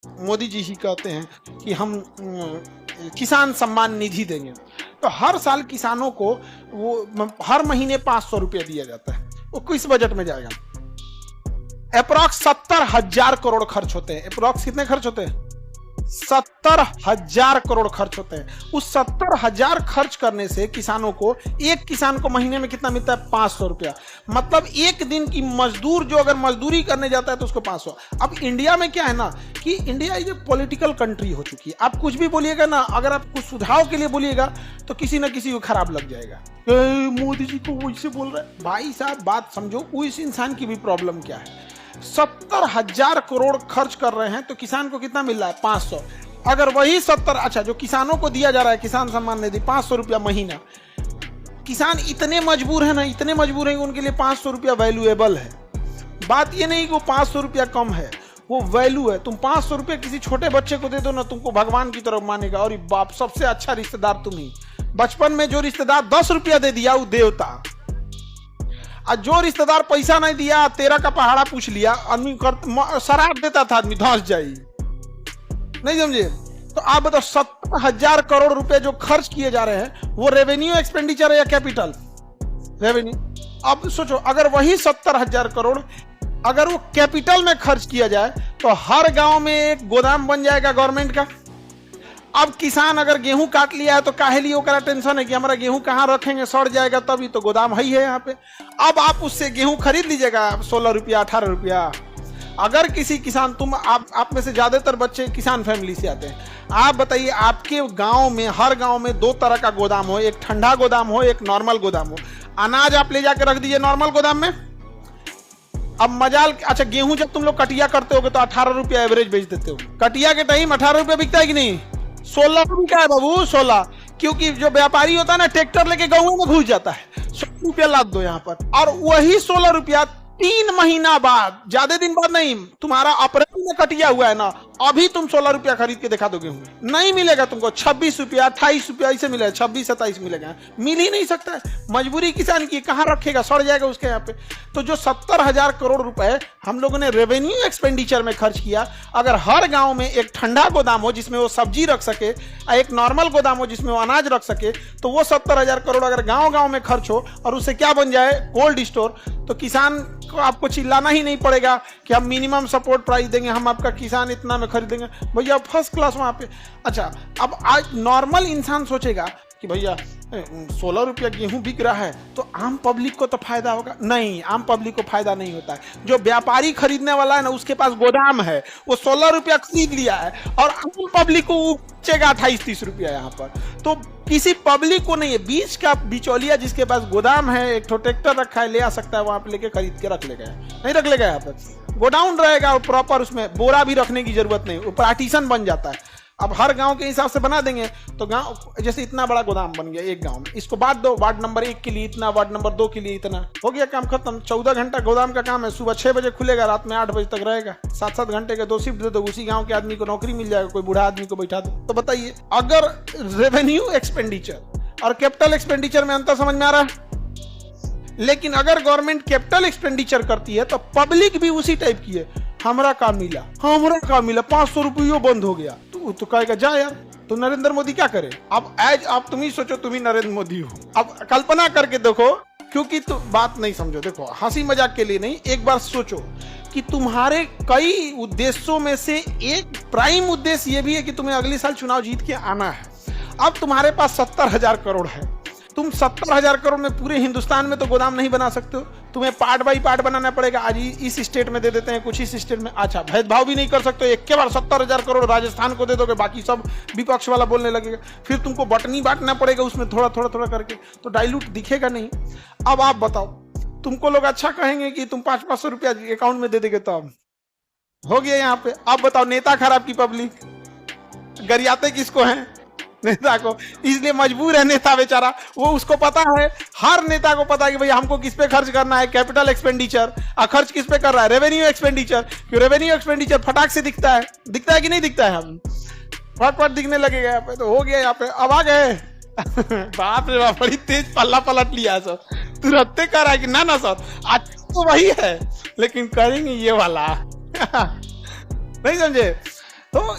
मोदी जी ही कहते हैं कि हम किसान सम्मान निधि देंगे, तो हर साल किसानों को वो हर महीने 500 रुपया दिया जाता है। वो किस बजट में जाएगा? अप्रॉक्स 70,000 करोड़ खर्च होते हैं। अप्रॉक्स कितने खर्च होते हैं? 70,000 करोड़ खर्च होते हैं। उस 70,000 खर्च करने से किसानों को, एक किसान को महीने में कितना मिलता है? 500 रुपया। मतलब एक दिन की मजदूर जो अगर मजदूरी करने जाता है तो उसको 500। अब इंडिया में क्या है ना कि इंडिया ये पॉलिटिकल कंट्री हो चुकी है। आप कुछ भी बोलिएगा ना, अगर आप कुछ सुझाव के लिए बोलिएगा तो किसी ना किसी को खराब लग जाएगा। मोदी जी को वैसे बोल रहे हैं। भाई साहब बात समझो, उस इंसान की भी प्रॉब्लम क्या है। 70,000 करोड़ खर्च कर रहे हैं तो किसान को कितना मिल रहा है? 500। अगर वही 70, अच्छा जो किसानों को दिया जा रहा है किसान सम्मान निधि 500 रुपया महीना, किसान इतने मजबूर है ना, इतने मजबूर है कि उनके लिए 500 रुपया वैल्यूएबल है। बात ये नहीं कि वो 500 रुपया कम है, वो वैल्यू है। तुम 500 रुपया किसी छोटे बच्चे को दे दो ना, तुमको भगवान की तरफ मानेगा। और बाप सबसे अच्छा रिश्तेदार तुम ही। बचपन में जो रिश्तेदार 10 रुपया दे दिया वो देवता, और जो रिश्तेदार पैसा नहीं दिया, तेरा का पहाड़ा पूछ लिया, आदमी शराब देता था, आदमी धंस जाई। नहीं समझे? तो आप बताओ 70,000 करोड़ रुपए जो खर्च किए जा रहे हैं वो रेवेन्यू एक्सपेंडिचर है या कैपिटल? रेवेन्यू। अब सोचो, अगर वही 70,000 करोड़ अगर वो कैपिटल में खर्च किया जाए तो हर गांव में एक गोदाम बन जाएगा गवर्नमेंट का। अब किसान अगर गेहूं काट लिया है तो काहे लिए ओकरा टेंशन है कि हमारा गेहूं कहां रखेंगे, सड़ जाएगा, तभी तो गोदाम है ही है यहाँ पे। अब आप उससे गेहूं खरीद लीजिएगा 16 रुपया 18 रुपया। अगर किसी किसान, आप में से ज्यादातर बच्चे किसान फैमिली से आते हैं, आप बताइए आपके गांव में, हर गांव में 2 तरह का गोदाम हो, एक ठंडा गोदाम हो, एक नॉर्मल गोदाम हो। अनाज आप ले जाकर रख दीजिए नॉर्मल गोदाम में। अब मजाल, अच्छा गेहूं जब तुम लोग कटिया करते होगे तो 18 रुपया एवरेज बेच देते हो। कटिया के टाइम 18 रुपया बिकता है कि नहीं? 16 रुपया है बाबू, 16। क्योंकि जो व्यापारी होता है ना, ट्रैक्टर लेके गाँव में घुस जाता है, 16 रुपया लाद दो यहाँ पर। और वही 16 रुपया 3 महीना बाद, ज्यादा दिन बाद नहीं, तुम्हारा अप्रैल में कटिया हुआ है ना, अभी तुम 16 रुपया खरीद के दिखा दोगे, नहीं मिलेगा तुमको। 26 रुपया 28 रुपया ऐसे मिलेगा, 26-27 मिलेगा, मिल ही नहीं सकता है। मजबूरी किसान की, कहाँ रखेगा, सड़ जाएगा उसके यहाँ पे। तो जो 70,000 करोड़ रुपए हम लोगों ने रेवेन्यू एक्सपेंडिचर में खर्च किया, अगर हर गांव में एक ठंडा गोदाम हो जिसमें वो सब्जी रख सके, एक नॉर्मल गोदाम हो जिसमें वो अनाज रख सके, तो वो 70,000 करोड़ अगर गांव गांव में खर्च हो और उससे क्या बन जाए? Cold store. तो किसान को आपको चिल्लाना ही नहीं पड़ेगा कि हम मिनिमम सपोर्ट प्राइस देंगे, हम आपका किसान इतना में खरीदेंगे। भैया फर्स्ट क्लास वहां पे। अच्छा, अब आज नॉर्मल इंसान सोचेगा कि भैया 16 रुपया गेहूं बिक रहा है तो आम पब्लिक को तो फायदा होगा। नहीं, आम पब्लिक को फायदा नहीं होता है। जो व्यापारी खरीदने वाला है ना, उसके पास गोदाम है, वो 16 रुपया खरीद लिया है, और आम पब्लिक को बेचेगा 28-30 रुपया यहाँ पर। तो किसी पब्लिक को नहीं है, बीच का बिचौलिया जिसके पास गोदाम है, एक ट्रैक्टर रखा है, ले आ सकता है, वहां पे लेके खरीद के रख लेगा। नहीं रख लेगा, यहाँ पर गोडाउन रहेगा और प्रॉपर, उसमें बोरा भी रखने की जरूरत नहीं, वो पार्टीशन बन जाता है। अब हर गांव के हिसाब से बना देंगे तो गांव, जैसे इतना बड़ा गोदाम बन गया एक गांव में, इसको बांट दो, वार्ड नंबर 1 के लिए इतना, वार्ड नंबर 2 के लिए इतना, हो गया काम खत्म। 14 घंटा गोदाम का काम है, सुबह 6 बजे खुलेगा, रात में 8 बजे तक रहेगा। 7-7 घंटे के 2 शिफ्ट दे दो, उसी गांव के आदमी को नौकरी मिल जाएगा, कोई बूढ़ा आदमी को बैठा दो। तो बताइए, अगर रेवेन्यू एक्सपेंडिचर और कैपिटल एक्सपेंडिचर में अंतर समझ में आ रहा है? लेकिन अगर गवर्नमेंट कैपिटल एक्सपेंडिचर करती है तो पब्लिक भी उसी टाइप की है। हमरा का मिला, 500 रुपये बंद हो गया, तो कहेगा जा यार, तो नरेंद्र मोदी क्या करे? अब एज आप तुम ही सोचो, तुम ही नरेंद्र मोदी हो। अब कल्पना करके देखो, क्योंकि तो बात नहीं समझो, देखो हंसी मजाक के लिए नहीं, एक बार सोचो कि तुम्हारे कई उद्देश्यों में से एक प्राइम उद्देश्य ये भी है कि तुम्हें अगले साल चुनाव जीत के आना है। अब तुम्हारे पास 70,000 करोड़ है, तुम 70,000 करोड़ में पूरे हिंदुस्तान में तो गोदाम नहीं बना सकते हो, तुम्हें पार्ट बाई पार्ट बनाना पड़ेगा। आज इस स्टेट में दे देते हैं, कुछ इस स्टेट में, अच्छा भेदभाव भी नहीं कर सकते, एक के बार 70,000 करोड़ राजस्थान को दे दोगे, बाकी सब विपक्ष वाला बोलने लगेगा, फिर तुमको बटनी बांटना पड़ेगा उसमें थोड़ा थोड़ा थोड़ा करके, तो डाइल्यूट दिखेगा नहीं। अब आप बताओ, तुमको लोग अच्छा कहेंगे कि तुम 500-500 रुपया अकाउंट में दे देंगे, तो अब हो गया यहाँ पे। अब बताओ, नेता खराब की पब्लिक, गरियाते किसको हैं? नेता को। इसलिए मजबूर है नेता बेचारा, वो उसको पता है, हर नेता को पता है कि भाई हमको किस पे खर्च करना है, कैपिटल एक्सपेंडिचर। खर्च किस पे कर रहा है? Revenue expenditure. क्यों? रेवेन्यू एक्सपेंडिचर फटाक से दिखता है कि नहीं दिखता है? हम फट दिखने लगेगा यहाँ पे, तो हो गया यहाँ पे। अब आ गए बाप रे बाप, बड़ी तेज पल्ला पलट लिया सर, तुरंत कर रहा है कि ना सर आज तो वही है, लेकिन करेंगे ये वाला नहीं समझे? तो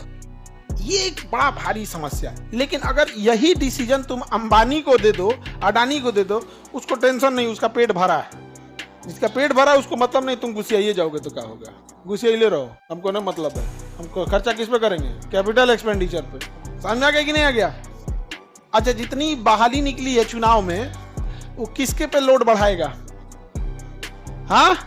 ये एक बड़ा भारी समस्या है। लेकिन अगर यही डिसीजन तुम अंबानी को दे दो, अडानी को दे दो, उसको टेंशन नहीं, उसका पेट भरा है। जिसका पेट भरा है उसको मतलब नहीं, तुम घुसियाइए जाओगे तो क्या होगा, घुसियाइए रहो, हमको ना मतलब है। हमको खर्चा किस पे करेंगे? कैपिटल एक्सपेंडिचर पे। समझ आ गया कि नहीं आ गया? अच्छा, जितनी बहाली निकली है चुनाव में, वो किसके पे लोड बढ़ाएगा? हाँ,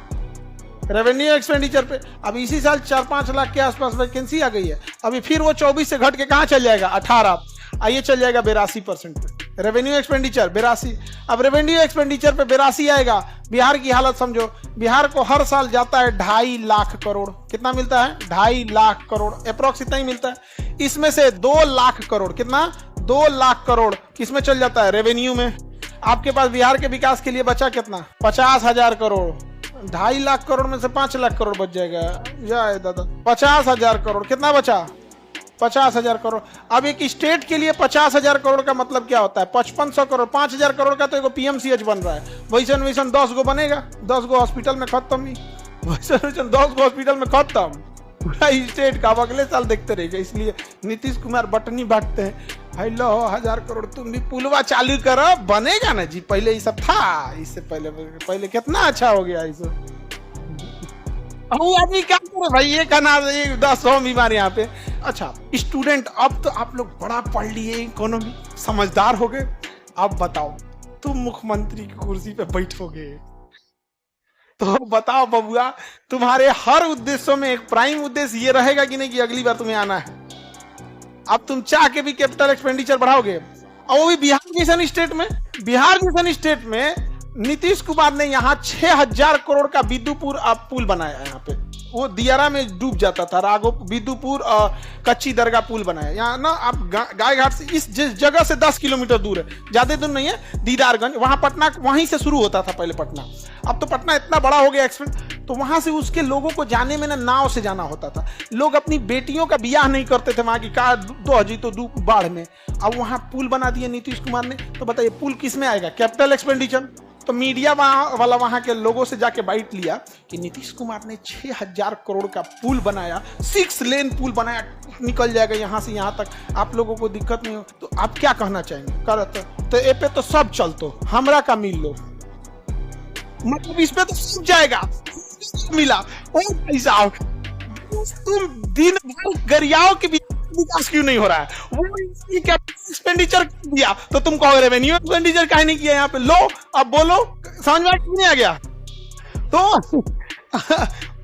रेवेन्यू एक्सपेंडिचर पे। अब इसी साल 4-5 लाख के आसपास वैकेंसी आ गई है। अभी फिर वो 24 से घट के कहाँ चल जाएगा? 18। आइए चल जाएगा 82% पे रेवेन्यू एक्सपेंडिचर, 82। अब रेवेन्यू एक्सपेंडिचर पे 82 आएगा। बिहार की हालत समझो, बिहार को हर साल जाता है 2.5 लाख करोड़। कितना मिलता है? 2.5 लाख करोड़, अप्रोक्स इतना ही मिलता है। इसमें से 2 लाख करोड़, कितना? 2 लाख करोड़ किसमें चल जाता है? रेवेन्यू में। आपके पास बिहार के विकास के लिए बचा कितना? 50,000 करोड़। 2.5 लाख करोड़ में से 5 लाख करोड़ बच जाएगा। या दादा, 50,000 करोड़। कितना बचा? 50,000 करोड़। अब एक स्टेट के लिए 50,000 करोड़ का मतलब क्या होता है? 5500 करोड़। 5,000 करोड़ का तो एक पीएमसीएच बन रहा है। वैसन वैसन 10 गो बनेगा, 10 गो हॉस्पिटल में खत्म ही। वैसन वैसन 10 गो हॉस्पिटल में खत्म पूरा स्टेट का। अब अगले साल देखते रहेगा। इसलिए नीतीश कुमार बटनी बांटते हैं, भाई लो 1000 करोड़ तुम भी पुलवा चालू करो, बनेगा ना जी। पहले ये सब था, इससे पहले कितना अच्छा हो गया इसे। आदमी क्या करे भाई, ये कहना 10 बीमार यहाँ पे। अच्छा स्टूडेंट, अब तो आप लोग बड़ा पढ़ लिए, इकोनॉमी समझदार हो गए। अब बताओ, तुम मुख्यमंत्री की कुर्सी पे बैठोगे तो बताओ बबुआ, तुम्हारे हर उद्देश्यों में एक प्राइम उद्देश्य ये रहेगा कि नहीं कि अगली बार तुम्हें आना है। अब तुम चाह के भी कैपिटल एक्सपेंडिचर बढ़ाओगे, और वो भी बिहार जैसन स्टेट में। बिहार जैसन स्टेट में नीतीश कुमार ने यहाँ 6,000 करोड़ का विदुपुर पुल बनाया है। यहाँ पे वो दियारा में डूब जाता था, राघो विदुपुर कच्ची दरगाह पुल बनाया। यहाँ ना आप गाय घाट से इस जिस जगह से 10 किलोमीटर दूर है, ज्यादा दूर नहीं है, दीदारगंज। वहां पटना वहीं से शुरू होता था पहले पटना। अब तो पटना इतना बड़ा हो गया एक्सपेंड, तो वहां से उसके लोगों को जाने में ना नाव से जाना होता था। लोग अपनी बेटियों का बियाह नहीं करते थे वहां की कार दो हजी तो बाढ़ में। अब वहां पुल बना दिया नीतीश कुमार ने, तो बताइए पुल किस में आएगा? Capital expenditure. तो मीडिया वाला वहां के लोगों से जाके बाइट लिया कि नीतीश कुमार ने 6,000 करोड़ का पुल बनाया, 6 लेन पुल बनाया, निकल जाएगा यहाँ से यहाँ तक, आप लोगों को दिक्कत नहीं हो। तो आप क्या कहना चाहेंगे? तो ए पे तो सब चलतो, हमरा का मिल लो, मतलब इस पे तो सब जाएगा, मिला। ओ भाई साहब, तुम दिन भर गरियाओं के विकास क्यों नहीं हो रहा है? वो एक्सपेंडिचर दिया तो तुम कहो रेवेन्यू एक्सपेंडिचर काहे नहीं किया? यहाँ पे लो, अब बोलो, समझ में नहीं आ गया? तो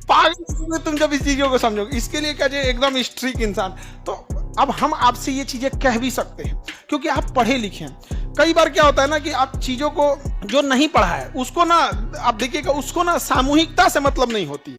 पागल तुम जब इस चीजों को समझोगे। इसके लिए क्या चाहिए? एकदम स्ट्रिक्ट इंसान। तो अब हम आपसे ये चीजें कह भी सकते हैं क्योंकि आप पढ़े लिखे हैं। कई बार क्या होता है ना कि आप चीजों को जो नहीं पढ़ा है उसको ना, आप देखिएगा, उसको ना सामूहिकता से मतलब नहीं होती।